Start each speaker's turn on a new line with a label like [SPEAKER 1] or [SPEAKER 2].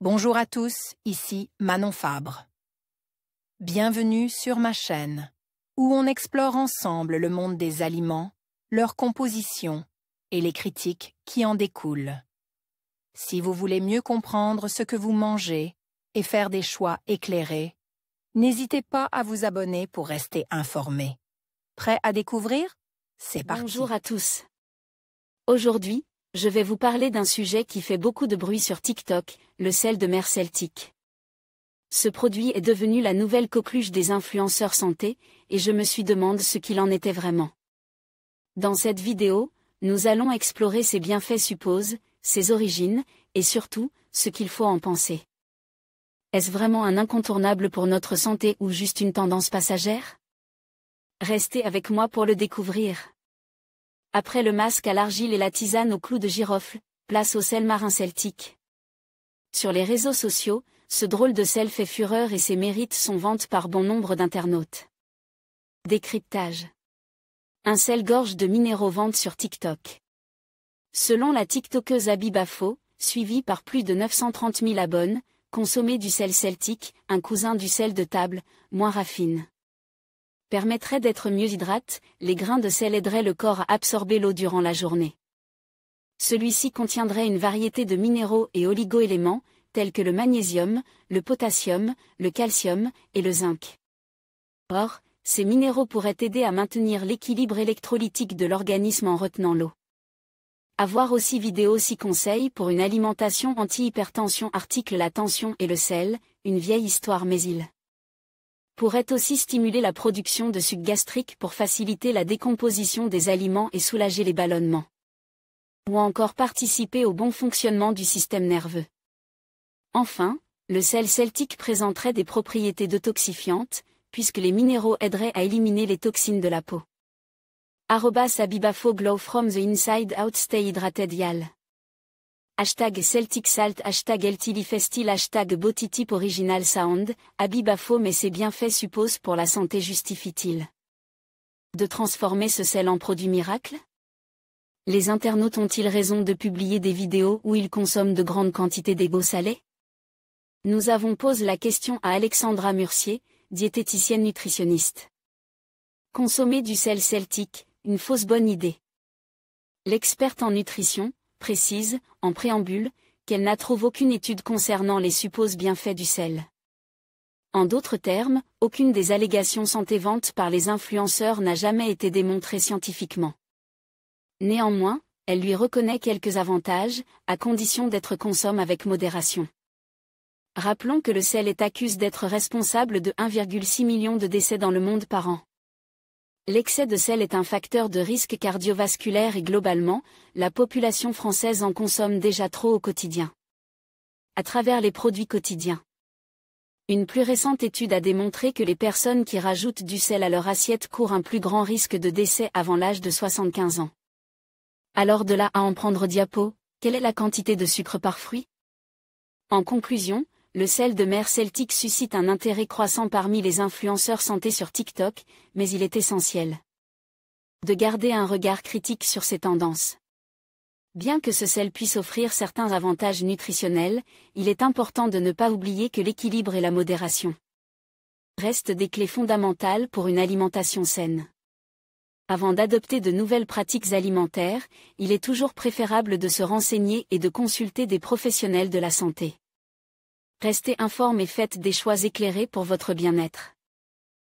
[SPEAKER 1] Bonjour à tous, ici Manon Fabre. Bienvenue sur ma chaîne, où on explore ensemble le monde des aliments, leur composition et les critiques qui en découlent. Si vous voulez mieux comprendre ce que vous mangez et faire des choix éclairés, n'hésitez pas à vous abonner pour rester informé. Prêt à découvrir? C'est parti.
[SPEAKER 2] Bonjour à tous. Aujourd'hui, je vais vous parler d'un sujet qui fait beaucoup de bruit sur TikTok, le sel de mer celtique. Ce produit est devenu la nouvelle coqueluche des influenceurs santé, et je me suis demandé ce qu'il en était vraiment. Dans cette vidéo, nous allons explorer ses bienfaits supposés, ses origines, et surtout, ce qu'il faut en penser. Est-ce vraiment un incontournable pour notre santé ou juste une tendance passagère? Restez avec moi pour le découvrir. Après le masque à l'argile et la tisane au clou de girofle, place au sel marin celtique. Sur les réseaux sociaux, ce drôle de sel fait fureur et ses mérites sont vantés par bon nombre d'internautes. Décryptage. Un sel gorge de minéraux vente sur TikTok. Selon la TikTokeuse Abibafo, suivie par plus de 930 000 abonnés, consommer du sel celtique, un cousin du sel de table, moins raffine, permettrait d'être mieux hydraté, les grains de sel aideraient le corps à absorber l'eau durant la journée. Celui-ci contiendrait une variété de minéraux et oligo-éléments, tels que le magnésium, le potassium, le calcium et le zinc. Or, ces minéraux pourraient aider à maintenir l'équilibre électrolytique de l'organisme en retenant l'eau. À voir aussi vidéo 6 conseils pour une alimentation anti-hypertension article la tension et le sel, une vieille histoire mais il pourrait aussi stimuler la production de sucs gastriques pour faciliter la décomposition des aliments et soulager les ballonnements. Ou encore participer au bon fonctionnement du système nerveux. Enfin, le sel celtique présenterait des propriétés détoxifiantes, puisque les minéraux aideraient à éliminer les toxines de la peau. @Abibafo glow from the inside out stay hydrated yal. #Celtic Salt, #Eltilifestil, #Botitip Original Sound, Abibafo mais ses bienfaits supposés pour la santé justifient-ils de transformer ce sel en produit miracle? Les internautes ont-ils raison de publier des vidéos où ils consomment de grandes quantités d'ego salés? Nous avons posé la question à Alexandra Murcier, diététicienne nutritionniste. Consommer du sel celtique, une fausse bonne idée. L'experte en nutrition précise, en préambule, qu'elle n'a trouvé aucune étude concernant les supposés bienfaits du sel. En d'autres termes, aucune des allégations santé vantes par les influenceurs n'a jamais été démontrée scientifiquement. Néanmoins, elle lui reconnaît quelques avantages, à condition d'être consommé avec modération. Rappelons que le sel est accusé d'être responsable de 1,6 million de décès dans le monde par an. L'excès de sel est un facteur de risque cardiovasculaire et globalement, la population française en consomme déjà trop au quotidien. À travers les produits quotidiens. Une plus récente étude a démontré que les personnes qui rajoutent du sel à leur assiette courent un plus grand risque de décès avant l'âge de 75 ans. Alors de là à en prendre diapo, quelle est la quantité de sucre par fruit? En conclusion, le sel de mer celtique suscite un intérêt croissant parmi les influenceurs santé sur TikTok, mais il est essentiel de garder un regard critique sur ces tendances. Bien que ce sel puisse offrir certains avantages nutritionnels, il est important de ne pas oublier que l'équilibre et la modération restent des clés fondamentales pour une alimentation saine. Avant d'adopter de nouvelles pratiques alimentaires, il est toujours préférable de se renseigner et de consulter des professionnels de la santé. Restez informés et faites des choix éclairés pour votre bien-être.